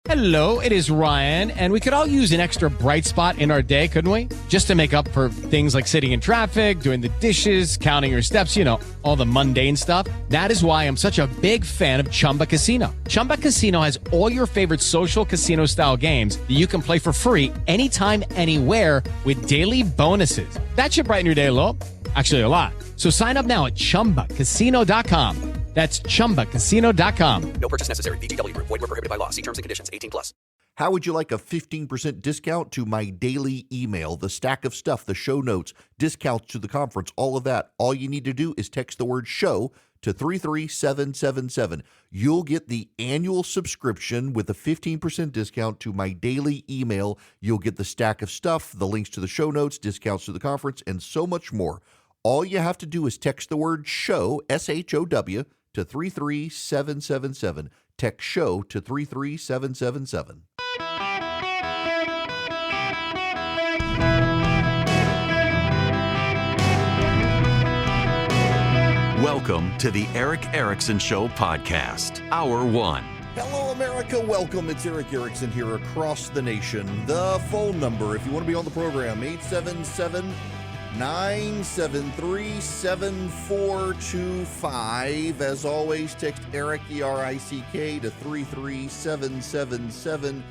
Hello, it is Ryan, and we could all use an extra bright spot in our day, couldn't we? Just to make up for things like sitting in traffic, doing the dishes, counting your steps, you know, all the mundane stuff. That is why I'm such a big fan of Chumba Casino. Chumba Casino has all your favorite social casino-style games that you can play for free anytime, anywhere with daily bonuses. That should brighten your day a little. Actually, a lot. So sign up now at ChumbaCasino.com. That's ChumbaCasino.com. No purchase necessary. VGW Group. Void where prohibited by law. See terms and conditions. 18+. How would you like a 15% discount to my daily email, the stack of stuff, the show notes, discounts to the conference, all of that? All you need to do is text the word show to 33777. You'll get the annual subscription with a 15% discount to my daily email. You'll get the stack of stuff, the links to the show notes, discounts to the conference, and so much more. All you have to do is text the word show, SHOW, to 33777. Text show to 33777. Welcome to the Eric Erickson Show podcast, Hour 1. Hello, America. Welcome. It's Eric Erickson here across the nation. The phone number, if you want to be on the program, 877-973-7425. As always, text Eric, E-R-I-C-K, to 33777.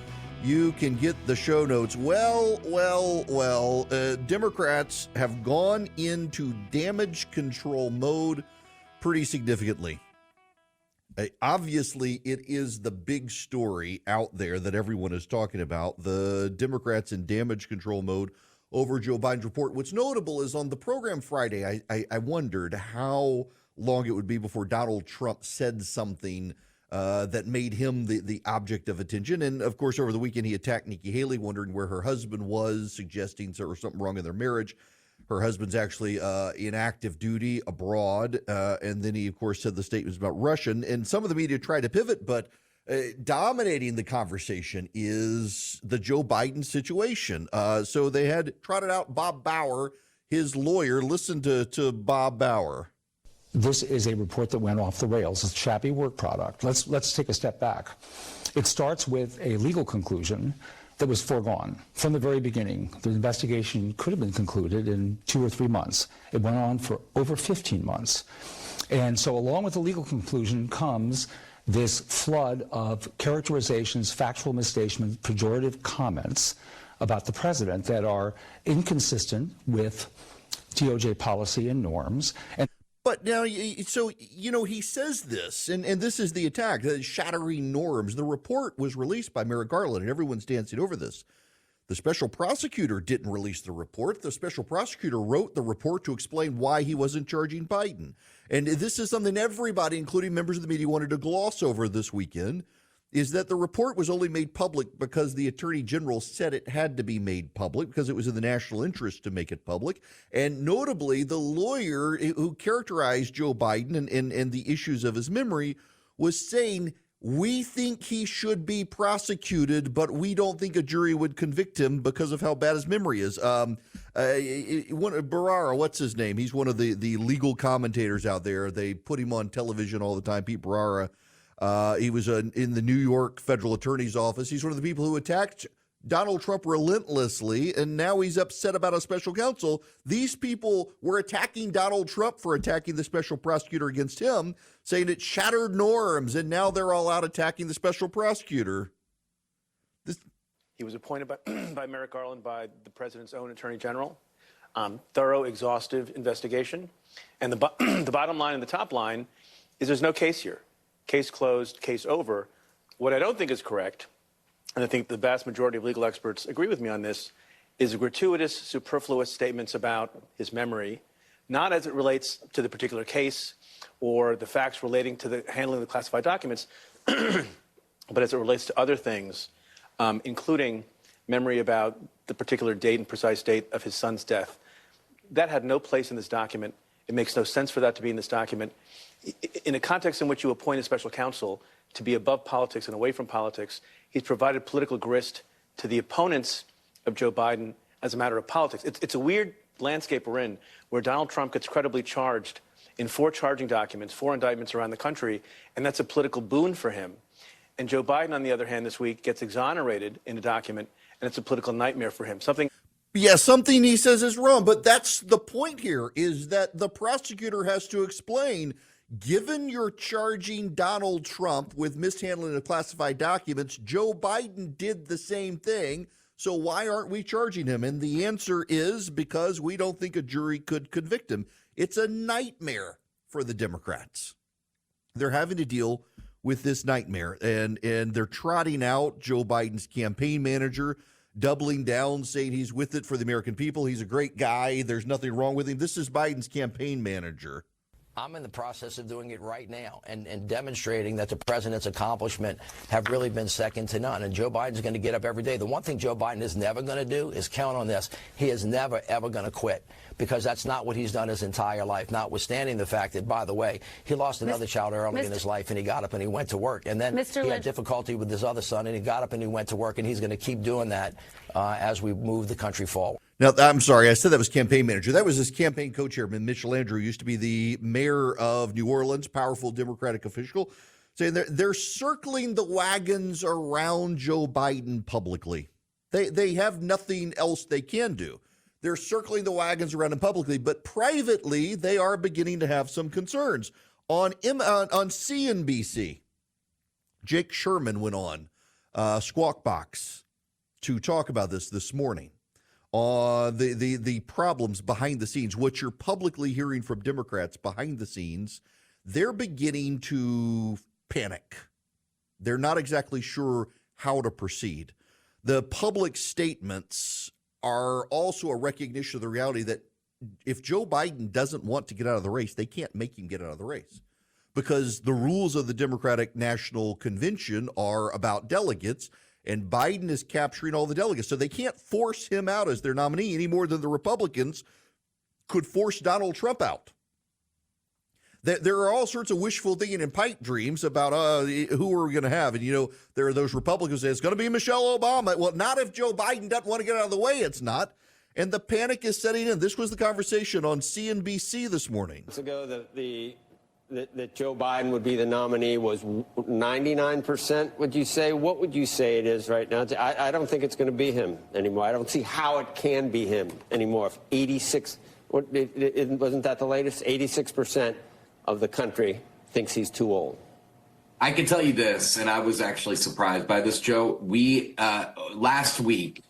You can get the show notes. Well, Democrats have gone into damage control mode pretty significantly. Obviously, it is the big story out there that everyone is talking about. The Democrats in damage control mode over Joe Biden's report. What's notable is on the program Friday, I wondered how long it would be before Donald Trump said something that made him the object of attention. And, of course, over the weekend, he attacked Nikki Haley, wondering where her husband was, suggesting there was something wrong in their marriage. Her husband's actually in active duty abroad. And then he, of course, said the statements about Russia. And some of the media tried to pivot, but dominating the conversation is the Joe Biden situation. So they had trotted out Bob Bauer, his lawyer. Listen to Bob Bauer. This is a report that went off the rails. It's a shabby work product. Let's take a step back. It starts with a legal conclusion that was foregone from the very beginning. The investigation could have been concluded in 2 or 3 months. It went on for over 15 months. And so along with the legal conclusion comes this flood of characterizations, factual misstatements, pejorative comments about the president that are inconsistent with DOJ policy and norms. But now, so, he says this, and this is the attack, the shattering norms. The report was released by Merrick Garland, and everyone's dancing over this. The special prosecutor didn't release the report. The special prosecutor wrote the report to explain why he wasn't charging Biden. And this is something everybody, including members of the media, wanted to gloss over this weekend, is that the report was only made public because the attorney general said it had to be made public because it was in the national interest to make it public. And notably, the lawyer who characterized Joe Biden and the issues of his memory was saying, we think he should be prosecuted, but we don't think a jury would convict him because of how bad his memory is. Barrera, what's his name? He's one of the legal commentators out there. They put him on television all the time, Pete Barrera. He was in the New York federal attorney's office. He's one of the people who attacked Donald Trump relentlessly, and now he's upset about a special counsel. These people were attacking Donald Trump for attacking the special prosecutor against him, saying it shattered norms, and now they're all out attacking the special prosecutor. He was appointed by Merrick Garland by the president's own attorney general. Thorough, exhaustive investigation. And the bottom line and the top line is there's no case here. Case closed, case over. What I don't think is correct, and I think the vast majority of legal experts agree with me on this, is gratuitous, superfluous statements about his memory, not as it relates to the particular case or the facts relating to the handling of the classified documents, but as it relates to other things, including memory about the particular date and precise date of his son's death. That had no place in this document. It makes no sense for that to be in this document. In a context in which you appoint a special counsel to be above politics and away from politics, he's provided political grist to the opponents of Joe Biden as a matter of politics. It's a weird landscape we're in, where Donald Trump gets credibly charged in 4 charging documents, 4 indictments around the country, and that's a political boon for him. And Joe Biden, on the other hand, this week gets exonerated in a document, and it's a political nightmare for him. Something he says is wrong, but that's the point here, is that the prosecutor has to explain, given you're charging Donald Trump with mishandling of classified documents, Joe Biden did the same thing, so why aren't we charging him? And the answer is because we don't think a jury could convict him. It's a nightmare for the Democrats. They're having to deal with this nightmare, and they're trotting out Joe Biden's campaign manager, doubling down, saying he's with it for the American people. He's a great guy. There's nothing wrong with him. This is Biden's campaign manager. I'm in the process of doing it right now and demonstrating that the president's accomplishments have really been second to none. And Joe Biden's going to get up every day. The one thing Joe Biden is never going to do is count on this. He is never, ever going to quit, because that's not what he's done his entire life, notwithstanding the fact that, by the way, he lost another child early in his life, and he got up and he went to work. And then he had difficulty with his other son, and he got up and he went to work, and he's going to keep doing that as we move the country forward. Now, I'm sorry, I said that was campaign manager. That was his campaign co-chairman, Mitchell Andrew, used to be the mayor of New Orleans, powerful Democratic official, saying they're circling the wagons around Joe Biden publicly. They have nothing else they can do. They're circling the wagons around him publicly, but privately, they are beginning to have some concerns. On CNBC, Jake Sherman went on Squawk Box to talk about this morning. The problems behind the scenes, what you're publicly hearing from Democrats behind the scenes, they're beginning to panic. They're not exactly sure how to proceed. The public statements are also a recognition of the reality that if Joe Biden doesn't want to get out of the race, they can't make him get out of the race, because the rules of the Democratic National Convention are about delegates, and Biden is capturing all the delegates. So they can't force him out as their nominee any more than the Republicans could force Donald Trump out. There are all sorts of wishful thinking and pipe dreams about who are we going to have. And, there are those Republicans who say it's going to be Michelle Obama. Well, not if Joe Biden doesn't want to get out of the way. It's not. And the panic is setting in. This was the conversation on CNBC this morning. Months ago, that Joe Biden would be the nominee was 99%, would you say? What would you say it is right now? I don't think it's going to be him anymore. I don't see how it can be him anymore. If 86, wasn't that the latest? 86% of the country thinks he's too old. I can tell you this, and I was actually surprised by this, Joe. We, last week,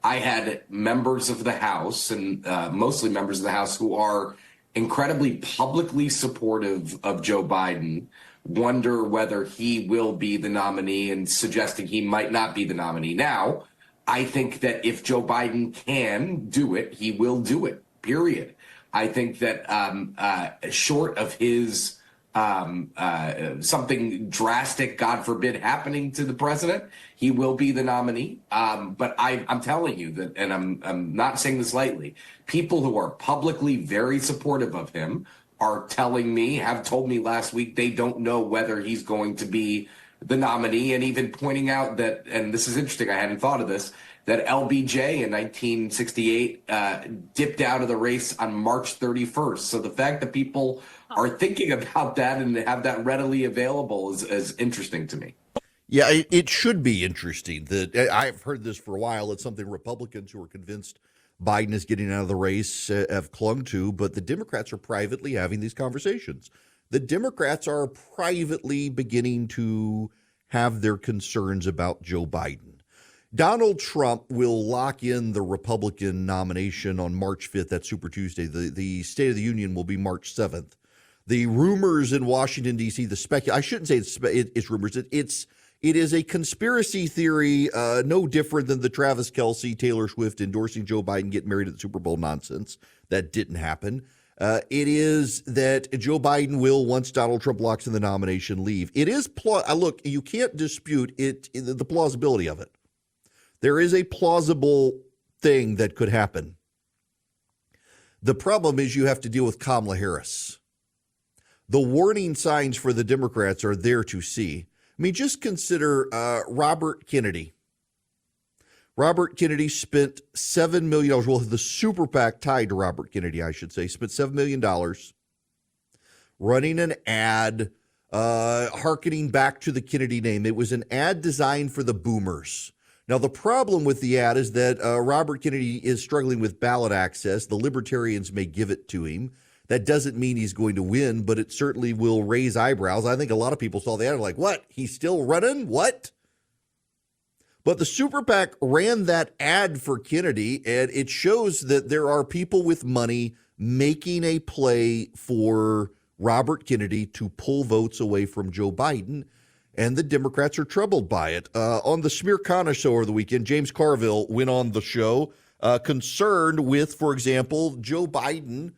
I had members of the House, and mostly members of the House, who are incredibly publicly supportive of Joe Biden, wonder whether he will be the nominee and suggesting he might not be the nominee. Now, I think that if Joe Biden can do it, he will do it, period. I think that short of his something drastic, God forbid, happening to the president, he will be the nominee. But I'm telling you that, and I'm not saying this lightly, people who are publicly very supportive of him are telling me, have told me last week, they don't know whether he's going to be the nominee, and even pointing out that, and this is interesting, I hadn't thought of this, that LBJ in 1968 dipped out of the race on March 31st. So the fact that people are thinking about that and have that readily available is interesting to me. Yeah, it should be interesting. That I've heard this for a while. It's something Republicans who are convinced Biden is getting out of the race have clung to, but the Democrats are privately having these conversations. The Democrats are privately beginning to have their concerns about Joe Biden. Donald Trump will lock in the Republican nomination on March 5th. That's Super Tuesday. The State of the Union will be March 7th. The rumors in Washington, D.C., I shouldn't say it's rumors. It is a conspiracy theory, no different than the Travis Kelce, Taylor Swift endorsing Joe Biden, getting married at the Super Bowl nonsense. That didn't happen. It is that Joe Biden will, once Donald Trump locks in the nomination, leave. It is, look, you can't dispute the plausibility of it. There is a plausible thing that could happen. The problem is you have to deal with Kamala Harris. The warning signs for the Democrats are there to see. I mean, just consider Robert Kennedy. Robert Kennedy spent $7 million. Well, the super PAC tied to Robert Kennedy, I should say, spent $7 million running an ad hearkening back to the Kennedy name. It was an ad designed for the boomers. Now, the problem with the ad is that Robert Kennedy is struggling with ballot access. The libertarians may give it to him. That doesn't mean he's going to win, but it certainly will raise eyebrows. I think a lot of people saw the ad and like, what? He's still running? What? But the Super PAC ran that ad for Kennedy, and it shows that there are people with money making a play for Robert Kennedy to pull votes away from Joe Biden, and the Democrats are troubled by it. On the Smearkana show over the weekend, James Carville went on the show concerned with, for example, Joe Biden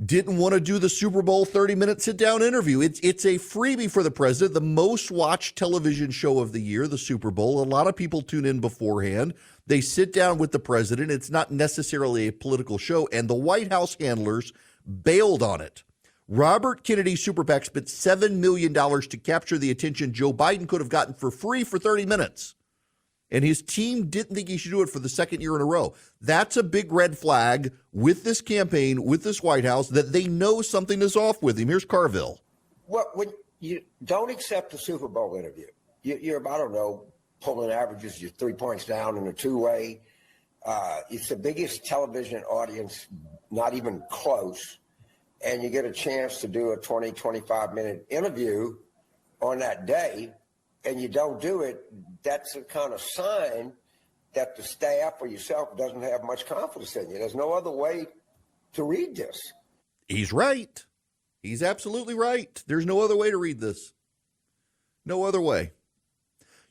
didn't want to do the Super Bowl 30-minute sit-down interview. It's a freebie for the president, the most watched television show of the year, the Super Bowl. A lot of people tune in beforehand. They sit down with the president. It's not necessarily a political show, and the White House handlers bailed on it. Robert Kennedy Super PAC spent $7 million to capture the attention Joe Biden could have gotten for free for 30 minutes. And his team didn't think he should do it for the second year in a row. That's a big red flag with this campaign, with this White House, that they know something is off with him. Here's Carville. Well, when you don't accept the Super Bowl interview, you're, I don't know, pulling averages, you're 3 points down in a two-way. It's the biggest television audience, not even close. And you get a chance to do a 20, 25-minute interview on that day, and you don't do it, that's a kind of sign that the staff or yourself doesn't have much confidence in you. There's no other way to read this. He's right. He's absolutely right. There's no other way to read this. No other way.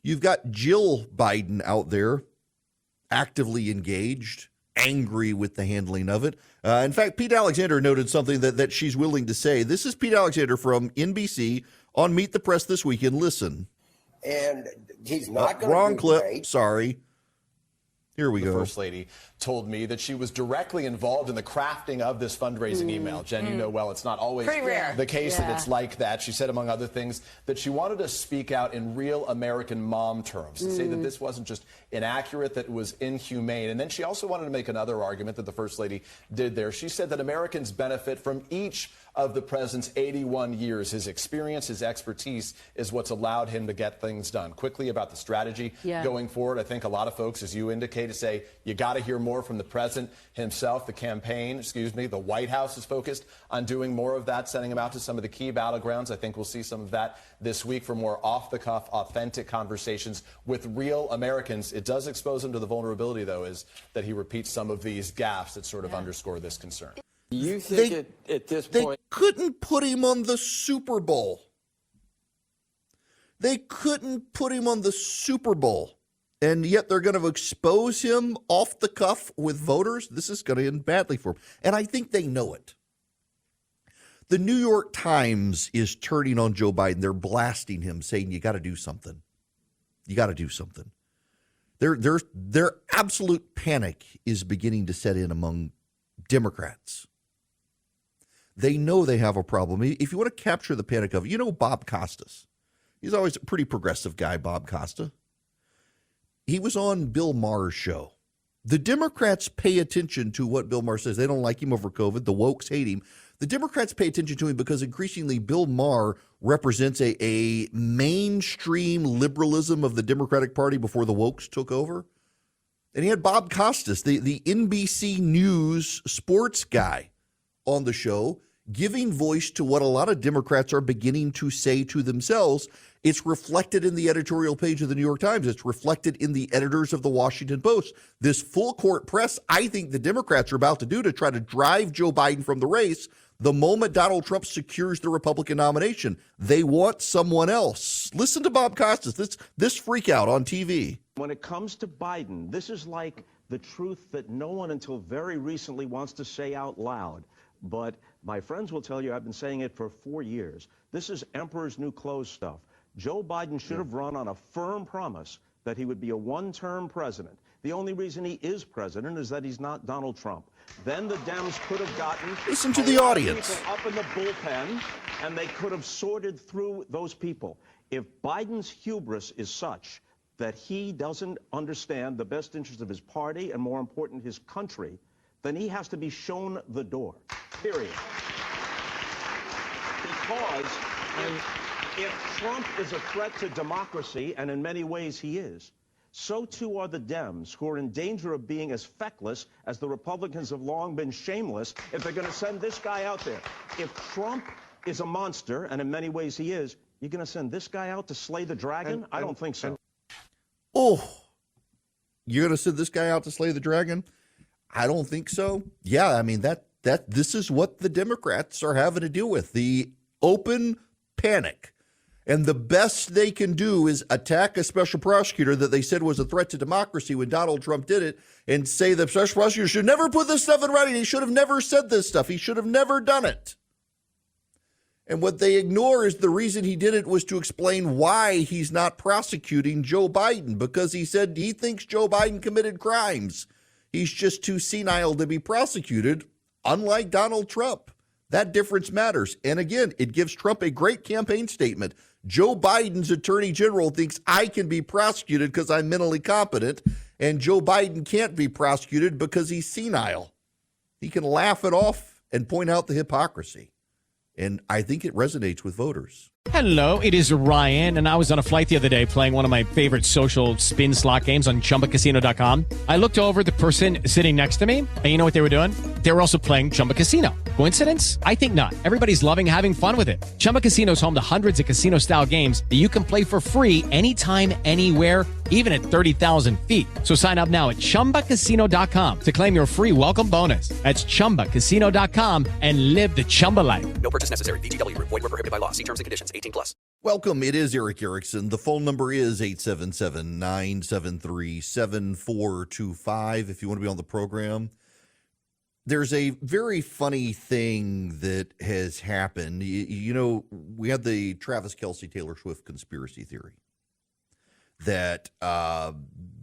You've got Jill Biden out there actively engaged, angry with the handling of it. In fact, Pete Alexander noted something that she's willing to say. This is Pete Alexander from NBC on Meet the Press this weekend. Listen. And he's not going to wrong clip. great. Sorry. Here we go. The First Lady told me that she was directly involved in the crafting of this fundraising email. Jen, you know well, it's not always the case that it's like that. She said, among other things, that she wanted to speak out in real American mom terms, to say that this wasn't just inaccurate, that it was inhumane. And then she also wanted to make another argument that the First Lady did there. She said that Americans benefit from each of the president's 81 years. His experience, his expertise is what's allowed him to get things done. Quickly about the strategy going forward, I think a lot of folks, as you indicated, say you got to hear more from the president himself. The campaign, the White House is focused on doing more of that, sending him out to some of the key battlegrounds. I think we'll see some of that this week for more off-the-cuff, authentic conversations with real Americans. It does expose him to the vulnerability, though, is that he repeats some of these gaffes that sort of underscore this concern. You think at this point they couldn't put him on the Super Bowl. They couldn't put him on the Super Bowl. And yet they're going to expose him off the cuff with voters. This is going to end badly for him. And I think they know it. The New York Times is turning on Joe Biden. They're blasting him, saying, you got to do something. You got to do something. Their absolute panic is beginning to set in among Democrats. They know they have a problem. If you want to capture the panic of it, you know Bob Costas. He's always a pretty progressive guy, Bob Costa. He was on Bill Maher's show. The Democrats pay attention to what Bill Maher says. They don't like him over COVID. The wokes hate him. The Democrats pay attention to him because increasingly Bill Maher represents a mainstream liberalism of the Democratic Party before the wokes took over. And he had Bob Costas, the NBC News sports guy, on the show, giving voice to what a lot of Democrats are beginning to say to themselves. It's reflected in the editorial page of the New York Times. It's reflected in the editors of the Washington Post. This full court press, I think the Democrats are about to do to try to drive Joe Biden from the race the moment Donald Trump secures the Republican nomination. They want someone else. Listen to Bob Costas, this freak out on TV. When it comes to Biden, this is like the truth that no one until very recently wants to say out loud. But my friends will tell you, I've been saying it for 4 years. This is Emperor's New Clothes stuff. Joe Biden should have run on a firm promise that he would be a one-term president. The only reason he is president is that he's not Donald Trump. Then the Dems could have gotten listen to the audience up in the bullpen, and they could have sorted through those people. If Biden's hubris is such that he doesn't understand the best interest of his party and, more important, his country, then he has to be shown the door, period. Because And if Trump is a threat to democracy, and in many ways he is, so too are the Dems, who are in danger of being as feckless as the Republicans have long been shameless if they're going to send this guy out there. If Trump is a monster, and in many ways he is, you're going to send this guy out to slay the dragon? I don't think so. Oh, you're going to send this guy out to slay the dragon? I don't think so. Yeah, I mean, this is what the Democrats are having to deal with, the open panic. And the best they can do is attack a special prosecutor that they said was a threat to democracy when Donald Trump did it, and say the special prosecutor should never put this stuff in writing. He should have never said this stuff. He should have never done it. And what they ignore is the reason he did it was to explain why he's not prosecuting Joe Biden, because he said he thinks Joe Biden committed crimes. He's just too senile to be prosecuted, unlike Donald Trump. That difference matters. And again, it gives Trump a great campaign statement. Joe Biden's attorney general thinks I can be prosecuted because I'm mentally competent, and Joe Biden can't be prosecuted because he's senile. He can laugh it off and point out the hypocrisy. And I think it resonates with voters. Hello, it is Ryan, and I was on a flight the other day playing one of my favorite social spin slot games on ChumbaCasino.com. I looked over at the person sitting next to me, and you know what they were doing? They were also playing Chumba Casino. Coincidence? I think not. Everybody's loving having fun with it. Chumba Casino is home to hundreds of casino-style games that you can play for free anytime, anywhere, even at 30,000 feet. So sign up now at ChumbaCasino.com to claim your free welcome bonus. That's ChumbaCasino.com and live the Chumba life. No purchase necessary. VGW. Void were prohibited by law. See terms and conditions. 18+. Welcome. It is Eric Erickson. The phone number is 877-973-7425 if you want to be on the program. There's a very funny thing that has happened. You know, we had the Travis Kelce Taylor Swift conspiracy theory that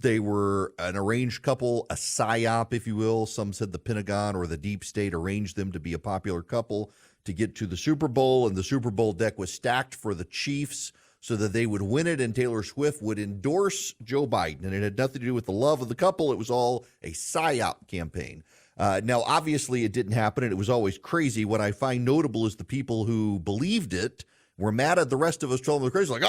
they were an arranged couple, a psyop, if you will. Some said the Pentagon or the deep state arranged them to be a popular couple to get to the Super Bowl, and the Super Bowl deck was stacked for the Chiefs so that they would win it and Taylor Swift would endorse Joe Biden. And it had nothing to do with the love of the couple. It was all a psyop campaign. Now, obviously, it didn't happen, and it was always crazy. What I find notable is the people who believed it were mad at the rest of us, told them they're crazy. Like,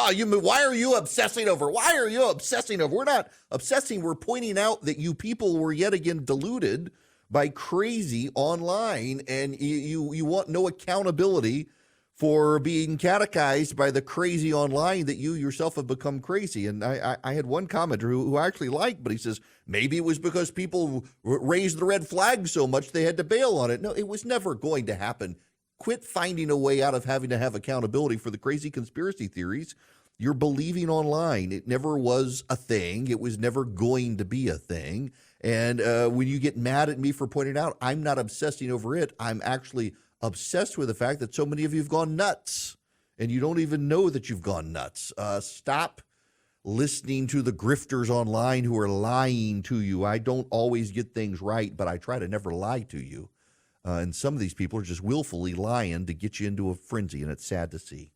why are you obsessing over? Why are you obsessing over? We're not obsessing. We're pointing out that you people were yet again deluded by crazy online, and you want no accountability for being catechized by the crazy online that you yourself have become crazy. And I had one commenter who I actually liked, but he says, maybe it was because people raised the red flag so much they had to bail on it. No, it was never going to happen. Quit finding a way out of having to have accountability for the crazy conspiracy theories you're believing online. It never was a thing. It was never going to be a thing. And when you get mad at me for pointing out, I'm not obsessing over it. I'm actually obsessed with the fact that so many of you have gone nuts, and you don't even know that you've gone nuts. Stop listening to the grifters online who are lying to you. I don't always get things right, but I try to never lie to you. And some of these people are just willfully lying to get you into a frenzy, and it's sad to see.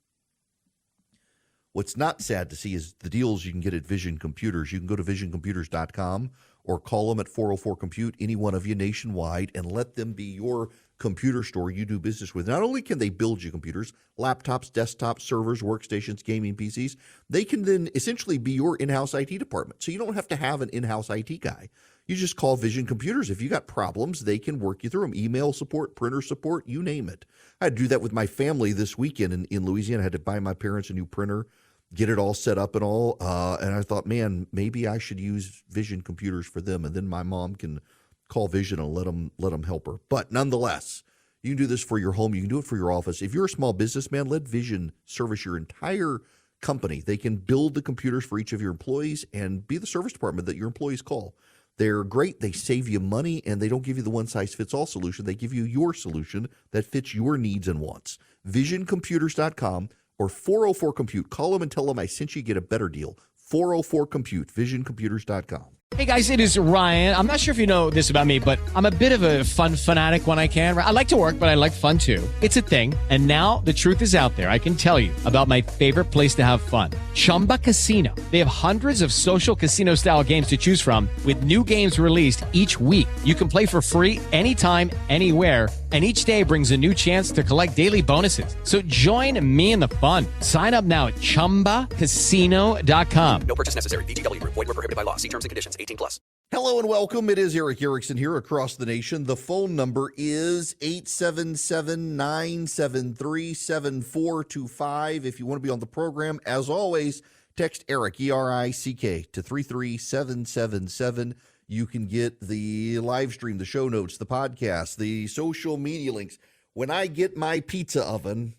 What's not sad to see is the deals you can get at Vision Computers. You can go to visioncomputers.com or call them at 404-COMPUTE, any one of you nationwide, and let them be your computer store you do business with. Not only can they build you computers, laptops, desktops, servers, workstations, gaming PCs, they can then essentially be your in-house IT department. So you don't have to have an in-house IT guy. You just call Vision Computers. If you got problems, they can work you through them. Email support, printer support, you name it. I had to do that with my family this weekend in Louisiana. I had to buy my parents a new printer, get it all set up and all. And I thought, man, maybe I should use Vision Computers for them. And then my mom can call Vision and let them help her. But nonetheless, you can do this for your home. You can do it for your office. If you're a small businessman, let Vision service your entire company. They can build the computers for each of your employees and be the service department that your employees call. They're great. They save you money, and they don't give you the one-size-fits-all solution. They give you your solution that fits your needs and wants. VisionComputers.com or 404-COMPUTE. Call them and tell them I sent you, get a better deal. 404-COMPUTE, VisionComputers.com. Hey guys, it is Ryan. I'm not sure if you know this about me, but I'm a bit of a fun fanatic when I can. I like to work, but I like fun too. It's a thing. And now the truth is out there. I can tell you about my favorite place to have fun. Chumba Casino. They have hundreds of social casino style games to choose from with new games released each week. You can play for free anytime, anywhere. And each day brings a new chance to collect daily bonuses. So join me in the fun. Sign up now at ChumbaCasino.com. No purchase necessary. VGW Group. Void where prohibited by law. See terms and conditions. 18+. Hello and welcome. It is Eric Erickson here across the nation. The phone number is 877-973-7425. If you want to be on the program, as always, text Eric, E-R-I-C-K, to 33777. You can get the live stream, the show notes, the podcast, the social media links. When I get my pizza oven,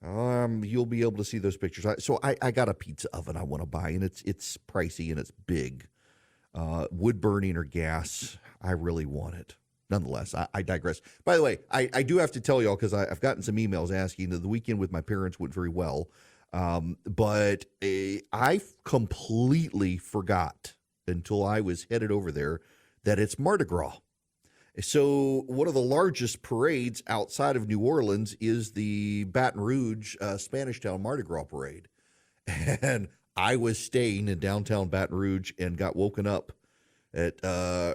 you'll be able to see those pictures. So I got a pizza oven I want to buy, and it's pricey and it's big. Wood burning or gas, I really want it. Nonetheless, I digress. By the way, I do have to tell y'all, because I've gotten some emails asking. The weekend with my parents went very well, but I completely forgot until I was headed over there that it's Mardi Gras. So one of the largest parades outside of New Orleans is the Baton Rouge Spanish Town Mardi Gras Parade. And I was staying in downtown Baton Rouge and got woken up at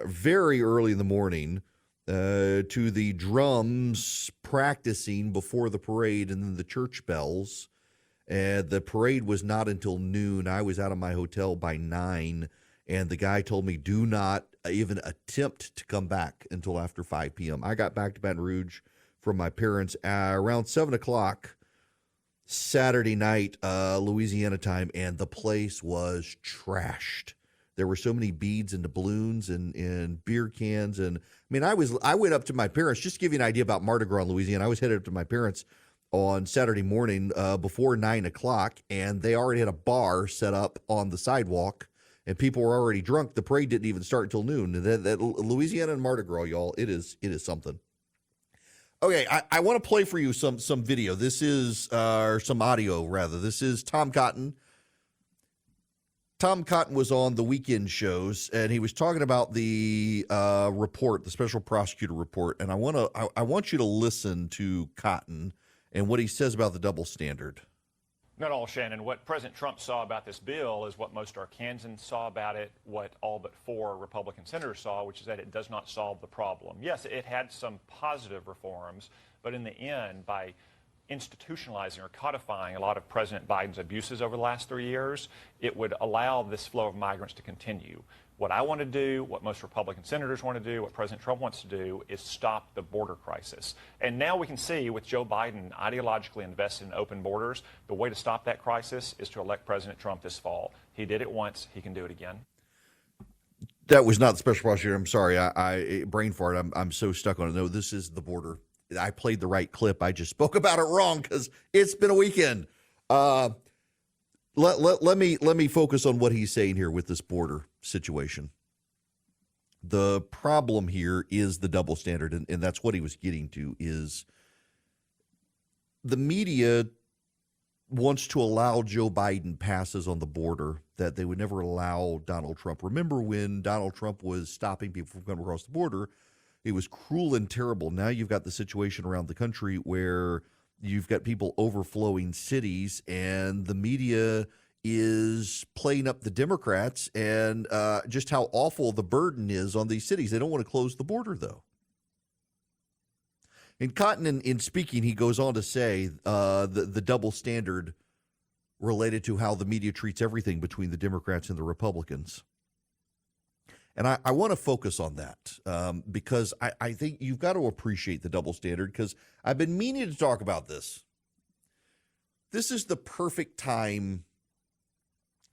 very early in the morning to the drums practicing before the parade and then the church bells. And the parade was not until noon. I was out of my hotel by 9. And the guy told me, do not even attempt to come back until after 5 p.m. I got back to Baton Rouge from my parents around 7 o'clock Saturday night, Louisiana time, and the place was trashed. There were so many beads and doubloons and beer cans. And I mean, I went up to my parents, just to give you an idea about Mardi Gras in Louisiana. I was headed up to my parents on Saturday morning before 9 o'clock, and they already had a bar set up on the sidewalk. And people were already drunk. The parade didn't even start until noon. That Louisiana and Mardi Gras, y'all, it is something. Okay, I want to play for you some video. This is or some audio rather. This is Tom Cotton. Tom Cotton was on the weekend shows, and he was talking about the report, the special prosecutor report. And I want you to listen to Cotton and what he says about the double standard. Not all, Shannon. What President Trump saw about this bill is what most Arkansans saw about it, what all but 4 Republican senators saw, which is that it does not solve the problem. Yes, it had some positive reforms, but in the end, by institutionalizing or codifying a lot of President Biden's abuses over the last 3 years, it would allow this flow of migrants to continue. What I want to do, what most Republican senators want to do, what President Trump wants to do is stop the border crisis. And now we can see with Joe Biden ideologically invested in open borders, the way to stop that crisis is to elect President Trump this fall. He did it once. He can do it again. That was not the special prosecutor. I'm sorry. I brain fart. I'm so stuck on it. No, this is the border. I played the right clip. I just spoke about it wrong because it's been a weekend. Let me focus on what he's saying here with this border situation. The problem here is the double standard, and that's what he was getting to, is the media wants to allow Joe Biden passes on the border that they would never allow Donald Trump. Remember when Donald Trump was stopping people from coming across the border? It was cruel and terrible. Now you've got the situation around the country where you've got people overflowing cities, and the media is playing up the Democrats and just how awful the burden is on these cities. They don't want to close the border, though. And Cotton, in speaking, he goes on to say the double standard related to how the media treats everything between the Democrats and the Republicans. And I want to focus on that because I think you've got to appreciate the double standard, because I've been meaning to talk about this. This is the perfect time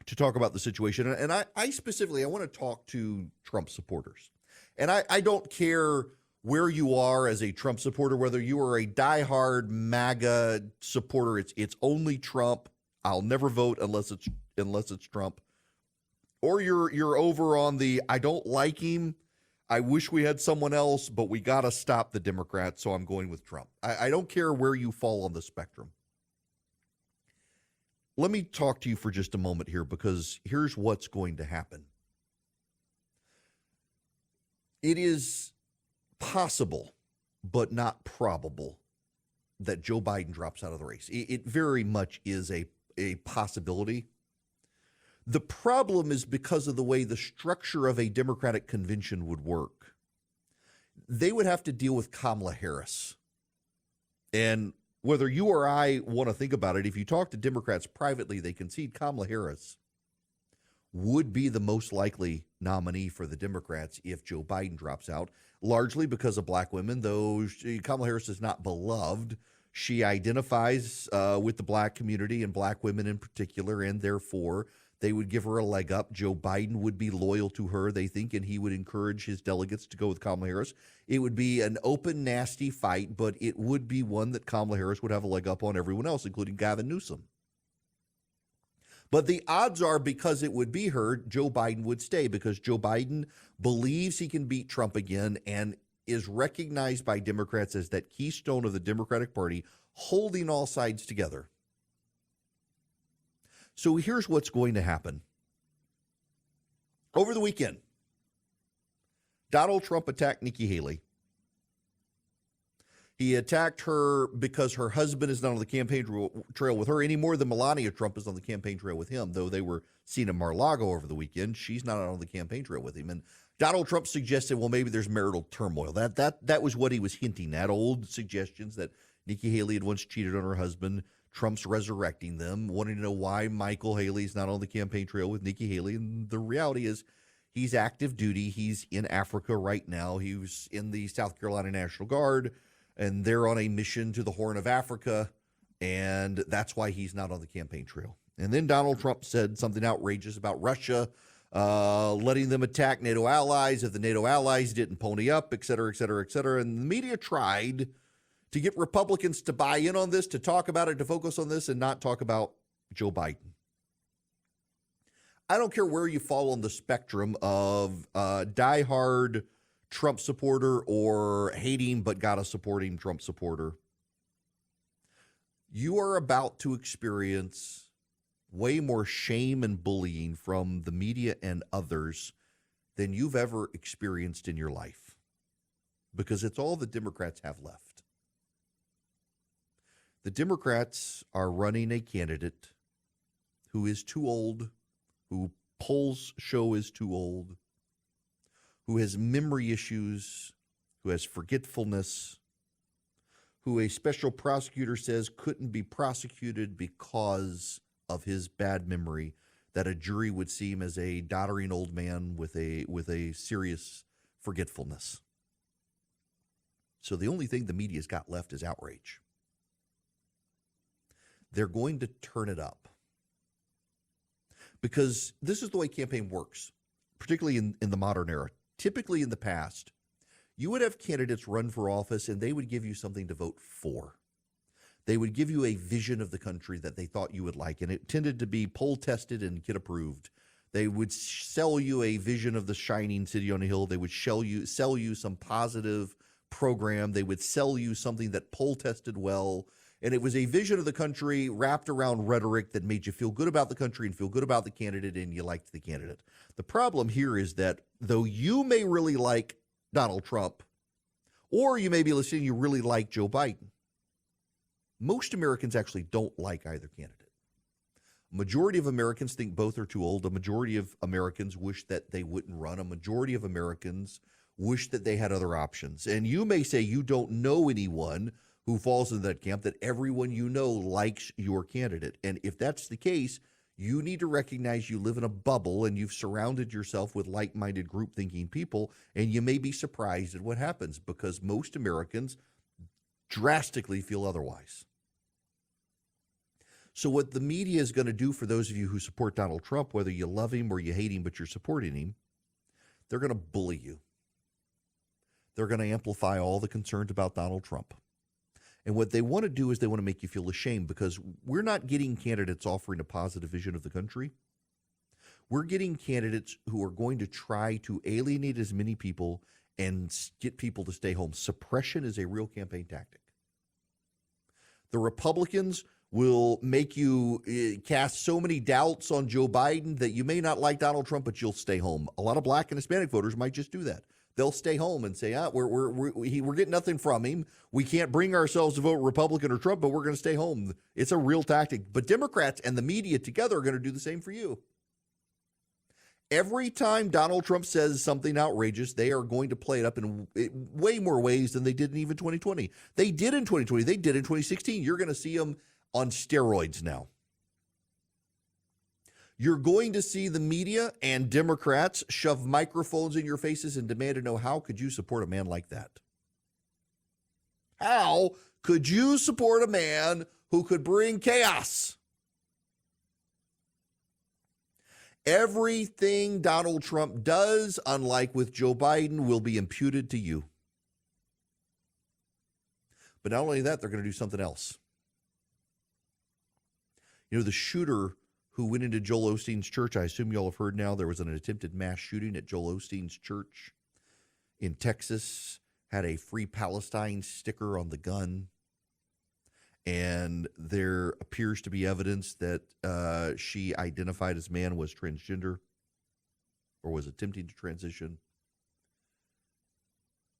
to talk about the situation. And I specifically, I want to talk to Trump supporters. And I don't care where you are as a Trump supporter, whether you are a diehard MAGA supporter, it's only Trump. I'll never vote unless it's Trump. Or you're over on the, I don't like him, I wish we had someone else, but we got to stop the Democrats, so I'm going with Trump. I don't care where you fall on the spectrum. Let me talk to you for just a moment here, because here's what's going to happen. It is possible, but not probable, that Joe Biden drops out of the race. It very much is a possibility. The problem is because of the way the structure of a Democratic convention would work. They would have to deal with Kamala Harris. And whether you or I want to think about it, if you talk to Democrats privately, they concede Kamala Harris would be the most likely nominee for the Democrats if Joe Biden drops out, largely because of black women, though Kamala Harris is not beloved. She identifies with the black community and black women in particular, and therefore they would give her a leg up. Joe Biden would be loyal to her, they think, and he would encourage his delegates to go with Kamala Harris. It would be an open, nasty fight, but it would be one that Kamala Harris would have a leg up on everyone else, including Gavin Newsom. But the odds are, because it would be her, Joe Biden would stay, because Joe Biden believes he can beat Trump again and is recognized by Democrats as that keystone of the Democratic Party, holding all sides together. So here's what's going to happen. Over the weekend, Donald Trump attacked Nikki Haley. He attacked her because her husband is not on the campaign trail with her any more than Melania Trump is on the campaign trail with him, though they were seen in Mar-a-Lago over the weekend. She's not on the campaign trail with him. And Donald Trump suggested, well, maybe there's marital turmoil. That was what he was hinting at, old suggestions that Nikki Haley had once cheated on her husband. Trump's resurrecting them, wanting to know why Michael Haley's not on the campaign trail with Nikki Haley. And the reality is he's active duty. He's in Africa right now. He was in the South Carolina National Guard, and they're on a mission to the Horn of Africa, and that's why he's not on the campaign trail. And then Donald Trump said something outrageous about Russia, letting them attack NATO allies if the NATO allies didn't pony up, et cetera, et cetera, et cetera. And the media tried to get Republicans to buy in on this, to talk about it, to focus on this, and not talk about Joe Biden. I don't care where you fall on the spectrum of diehard Trump supporter or hating but gotta supporting Trump supporter. You are about to experience way more shame and bullying from the media and others than you've ever experienced in your life, because it's all the Democrats have left. The Democrats are running a candidate who is too old, who polls show is too old, who has memory issues, who has forgetfulness, who a special prosecutor says couldn't be prosecuted because of his bad memory, that a jury would see him as a doddering old man with a serious forgetfulness. So the only thing the media's got left is outrage. They're going to turn it up, because this is the way campaign works, particularly in the modern era. Typically in the past, you would have candidates run for office and they would give you something to vote for. They would give you a vision of the country that they thought you would like, and it tended to be poll tested and get approved. They would sell you a vision of the shining city on a hill. They would sell you some positive program. They would sell you something that poll tested well. And it was a vision of the country wrapped around rhetoric that made you feel good about the country and feel good about the candidate, and you liked the candidate. The problem here is that though you may really like Donald Trump, or you may be listening, you really like Joe Biden, most Americans actually don't like either candidate. A majority of Americans think both are too old. A majority of Americans wish that they wouldn't run. A majority of Americans wish that they had other options. And you may say you don't know anyone who falls into that camp, that everyone you know likes your candidate. And if that's the case, you need to recognize you live in a bubble and you've surrounded yourself with like-minded group-thinking people, and you may be surprised at what happens, because most Americans drastically feel otherwise. So what the media is going to do for those of you who support Donald Trump, whether you love him or you hate him but you're supporting him, they're going to bully you. They're going to amplify all the concerns about Donald Trump. And what they want to do is they want to make you feel ashamed, because we're not getting candidates offering a positive vision of the country. We're getting candidates who are going to try to alienate as many people and get people to stay home. Suppression is a real campaign tactic. The Republicans will make you cast so many doubts on Joe Biden that you may not like Donald Trump, but you'll stay home. A lot of black and Hispanic voters might just do that. They'll stay home and say, we're getting nothing from him. We can't bring ourselves to vote Republican or Trump, but we're going to stay home. It's a real tactic. But Democrats and the media together are going to do the same for you. Every time Donald Trump says something outrageous, they are going to play it up in way more ways than they did in even 2020. They did in 2020. They did in 2016. You're going to see them on steroids now. You're going to see the media and Democrats shove microphones in your faces and demand to know, how could you support a man like that? How could you support a man who could bring chaos? Everything Donald Trump does, unlike with Joe Biden, will be imputed to you. But not only that, they're going to do something else. You know, the shooter who went into Joel Osteen's church, I assume you all have heard now, there was an attempted mass shooting at Joel Osteen's church in Texas, had a Free Palestine sticker on the gun. And there appears to be evidence that she identified as man, was transgender, or was attempting to transition.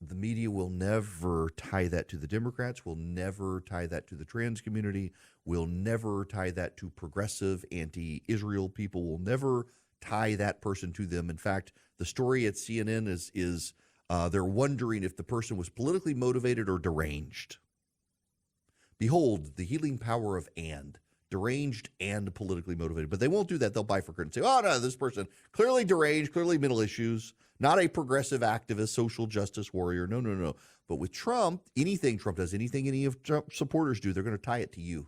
The media will never tie that to the Democrats, will never tie that to the trans community, will never tie that to progressive anti-Israel people, will never tie that person to them. In fact, the story at CNN is they're wondering if the person was politically motivated or deranged. Behold, the healing power of and, deranged and politically motivated. But they won't do that. They'll bifurcate and say, oh, no, this person clearly deranged, clearly mental issues, not a progressive activist, social justice warrior. No. But with Trump, anything Trump does, anything any of Trump's supporters do, they're going to tie it to you.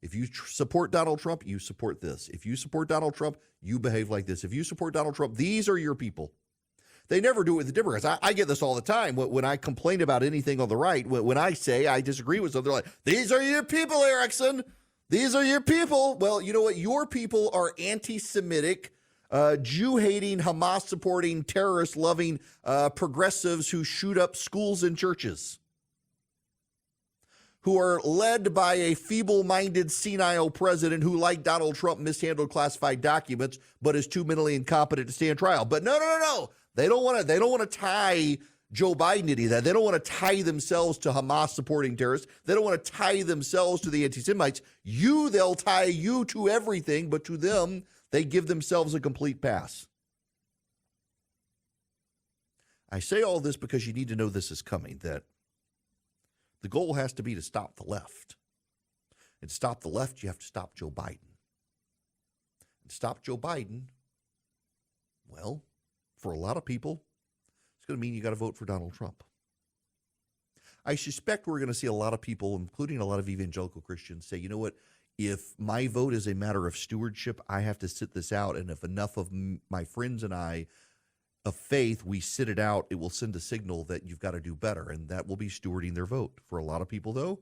If you support Donald Trump, you support this. If you support Donald Trump, you behave like this. If you support Donald Trump, these are your people. They never do it with the Democrats. I get this all the time. When I complain about anything on the right, when I say I disagree with something, they're like, these are your people, Erickson. These are your people. Well, you know what? Your people are anti-Semitic, Jew-hating, Hamas-supporting, terrorist-loving progressives who shoot up schools and churches, who are led by a feeble-minded, senile president who, like Donald Trump, mishandled classified documents, but is too mentally incompetent to stand trial. But no. They don't want to tie Joe Biden to any of that. They don't want to tie themselves to Hamas-supporting terrorists. They don't want to tie themselves to the anti-Semites. They'll tie you to everything, but to them, they give themselves a complete pass. I say all this because you need to know this is coming, that the goal has to be to stop the left. And to stop the left, you have to stop Joe Biden. And to stop Joe Biden, well, for a lot of people, it's going to mean you got to vote for Donald Trump. I suspect we're going to see a lot of people, including a lot of evangelical Christians, say, you know what, if my vote is a matter of stewardship, I have to sit this out. And if enough of my friends and I of faith, we sit it out, it will send a signal that you've got to do better. And that will be stewarding their vote. For a lot of people, though,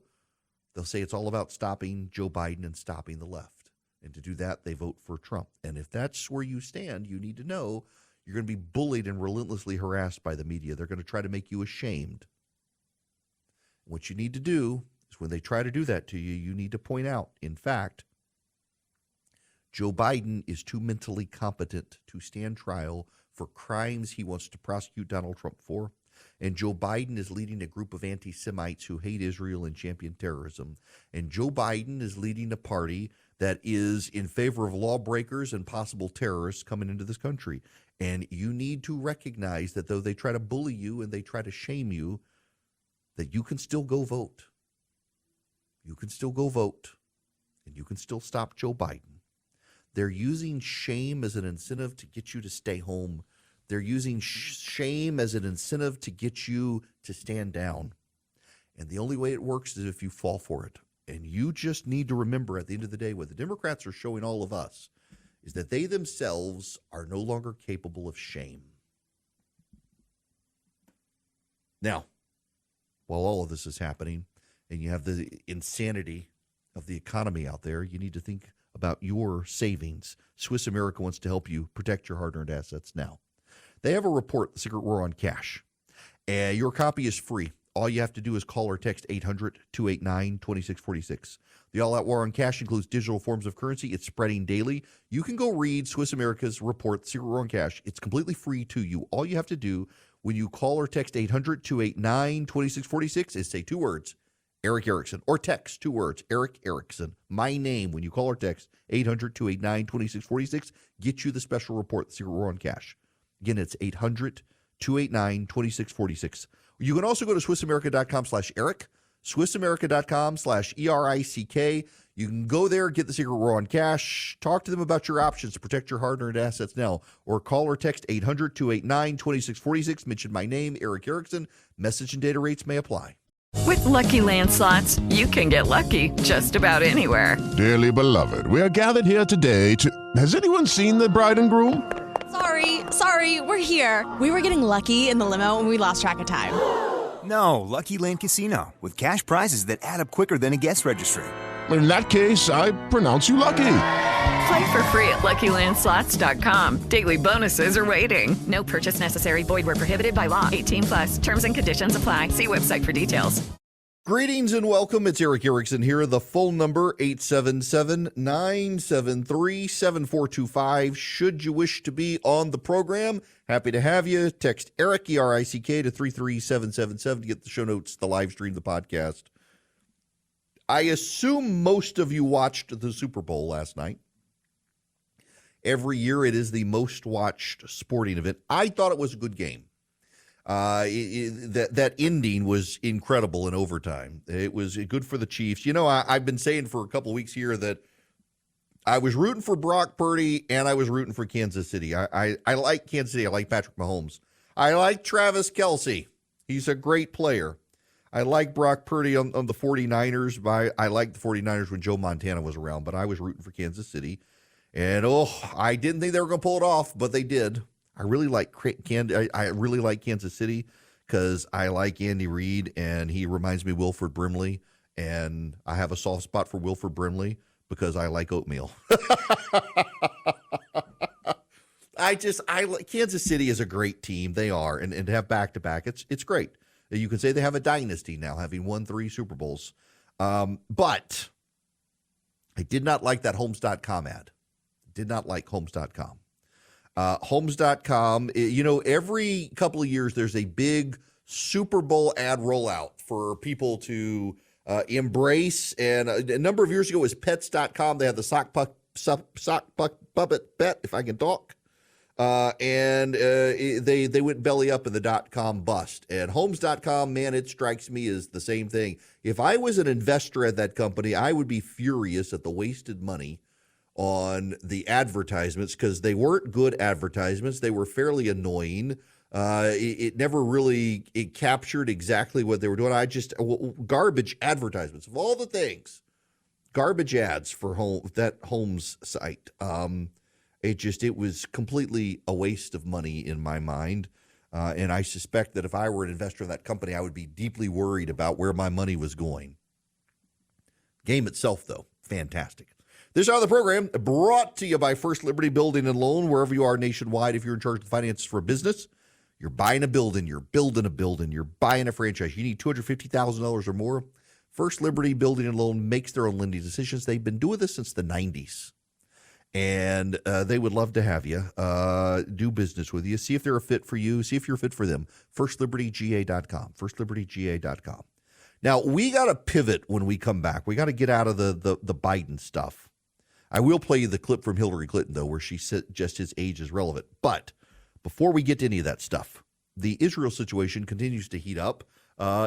they'll say it's all about stopping Joe Biden and stopping the left. And to do that, they vote for Trump. And if that's where you stand, you need to know you're going to be bullied and relentlessly harassed by the media. They're going to try to make you ashamed. What you need to do is when they try to do that to you, you need to point out, in fact, Joe Biden is too mentally competent to stand trial for crimes he wants to prosecute Donald Trump for. And Joe Biden is leading a group of anti-Semites who hate Israel and champion terrorism. And Joe Biden is leading a party that is in favor of lawbreakers and possible terrorists coming into this country. And you need to recognize that though they try to bully you and they try to shame you, that you can still go vote. You can still go vote. And you can still stop Joe Biden. They're using shame as an incentive to get you to stay home. They're using shame as an incentive to get you to stand down. And the only way it works is if you fall for it. And you just need to remember at the end of the day, what the Democrats are showing all of us is that they themselves are no longer capable of shame. Now, while all of this is happening and you have the insanity of the economy out there, you need to think about your savings. Swiss America wants to help you protect your hard-earned assets now. They have a report, The Secret War on Cash. Your copy is free. All you have to do is call or text 800-289-2646. The All-Out War on Cash includes digital forms of currency. It's spreading daily. You can go read Swiss America's report, The Secret War on Cash. It's completely free to you. All you have to do when you call or text 800-289-2646 is say two words, Eric Erickson, or text 2 words, Eric Erickson, my name, when you call or text 800-289-2646, get you the special report, The Secret War on Cash. Again, it's 800-289-2646. You can also go to SwissAmerica.com/Eric, SwissAmerica.com/ERICK. You can go there, get The Secret War on Cash, talk to them about your options to protect your hard-earned assets now, or call or text 800-289-2646. Mention my name, Eric Erickson. Message and data rates may apply. With Lucky Land Slots, you can get lucky just about anywhere. Dearly beloved, we are gathered here today to... Has anyone seen the bride and groom? Sorry, we're here. We were getting lucky in the limo and we lost track of time. No, Lucky Land Casino, with cash prizes that add up quicker than a guest registry. In that case, I pronounce you lucky. Play for free at LuckyLandSlots.com. Daily bonuses are waiting. No purchase necessary. Void where prohibited by law. 18+. Terms and conditions apply. See website for details. Greetings and welcome. It's Eric Erickson here. The phone number, 877-973-7425. Should you wish to be on the program, happy to have you. Text Eric, E-R-I-C-K, to 33777 to get the show notes, the live stream, the podcast. I assume most of you watched the Super Bowl last night. Every year it is the most watched sporting event. I thought it was a good game. That ending was incredible in overtime. It was good for the Chiefs. You know, I've been saying for a couple of weeks here that I was rooting for Brock Purdy and I was rooting for Kansas City. I like Kansas City. I like Patrick Mahomes. I like Travis Kelce. He's a great player. I like Brock Purdy on the 49ers. I liked the 49ers when Joe Montana was around, but I was rooting for Kansas City. And, I didn't think they were going to pull it off, but they did. I really like Kansas City because I like Andy Reid, and he reminds me of Wilford Brimley. And I have a soft spot for Wilford Brimley because I like oatmeal. Kansas City is a great team. They are, and to have back-to-back, it's great. You can say they have a dynasty now, having won 3 Super Bowls. But I did not like that Homes.com ad. Did not like Homes.com. Homes.com, every couple of years there's a big Super Bowl ad rollout for people to embrace. And a number of years ago it was Pets.com. They had the sock puppet bet, if I can talk. And they went belly up in the .com bust. And Homes.com, man, it strikes me as the same thing. If I was an investor at that company, I would be furious at the wasted money on the advertisements because they weren't good advertisements. They were fairly annoying. It never really captured exactly what they were doing. Garbage advertisements of all the things, garbage ads for that Homes site. It was completely a waste of money in my mind. And I suspect that if I were an investor in that company, I would be deeply worried about where my money was going. Game itself, though, fantastic. This hour of the program brought to you by First Liberty Building and Loan, wherever you are nationwide. If you're in charge of the finances for a business, you're buying a building, you're building a building, you're buying a franchise, you need $250,000 or more, First Liberty Building and Loan makes their own lending decisions. They've been doing this since the 90s. And they would love to have you do business with you. See if they're a fit for you. See if you're a fit for them. FirstLibertyGA.com. FirstLibertyGA.com. Now, we got to pivot when we come back. We got to get out of the Biden stuff. I will play you the clip from Hillary Clinton, though, where she said just his age is relevant. But before we get to any of that stuff, the Israel situation continues to heat up.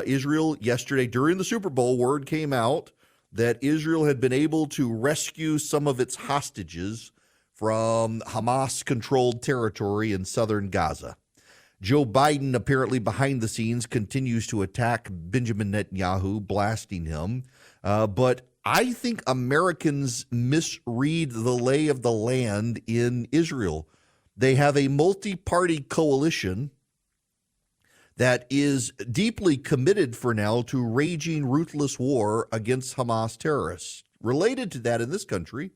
Israel, yesterday during the Super Bowl, word came out that Israel had been able to rescue some of its hostages from Hamas-controlled territory in southern Gaza. Joe Biden, apparently behind the scenes, continues to attack Benjamin Netanyahu, blasting him. But I think Americans misread the lay of the land in Israel. They have a multi-party coalition that is deeply committed for now to raging ruthless war against Hamas terrorists. Related to that in this country,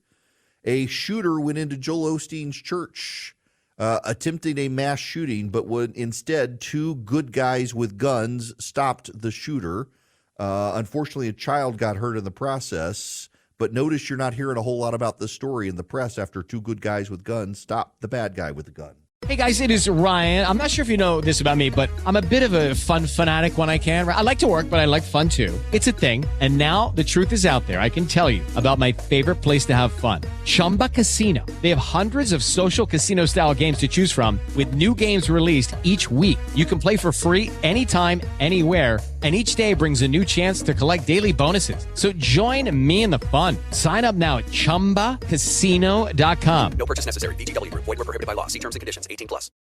a shooter went into Joel Osteen's church attempting a mass shooting, but when instead 2 good guys with guns stopped the shooter. Unfortunately, a child got hurt in the process, but notice you're not hearing a whole lot about this story in the press after 2 good guys with guns stopped the bad guy with the gun. Hey guys, it is Ryan. I'm not sure if you know this about me, but I'm a bit of a fun fanatic when I can. I like to work, but I like fun too. It's a thing. And now the truth is out there. I can tell you about my favorite place to have fun. Chumba Casino. They have hundreds of social casino style games to choose from with new games released each week. You can play for free anytime, anywhere. And each day brings a new chance to collect daily bonuses. So join me in the fun. Sign up now at ChumbaCasino.com. No purchase necessary. VGW Group. Void where prohibited by law. See terms and conditions. 18+.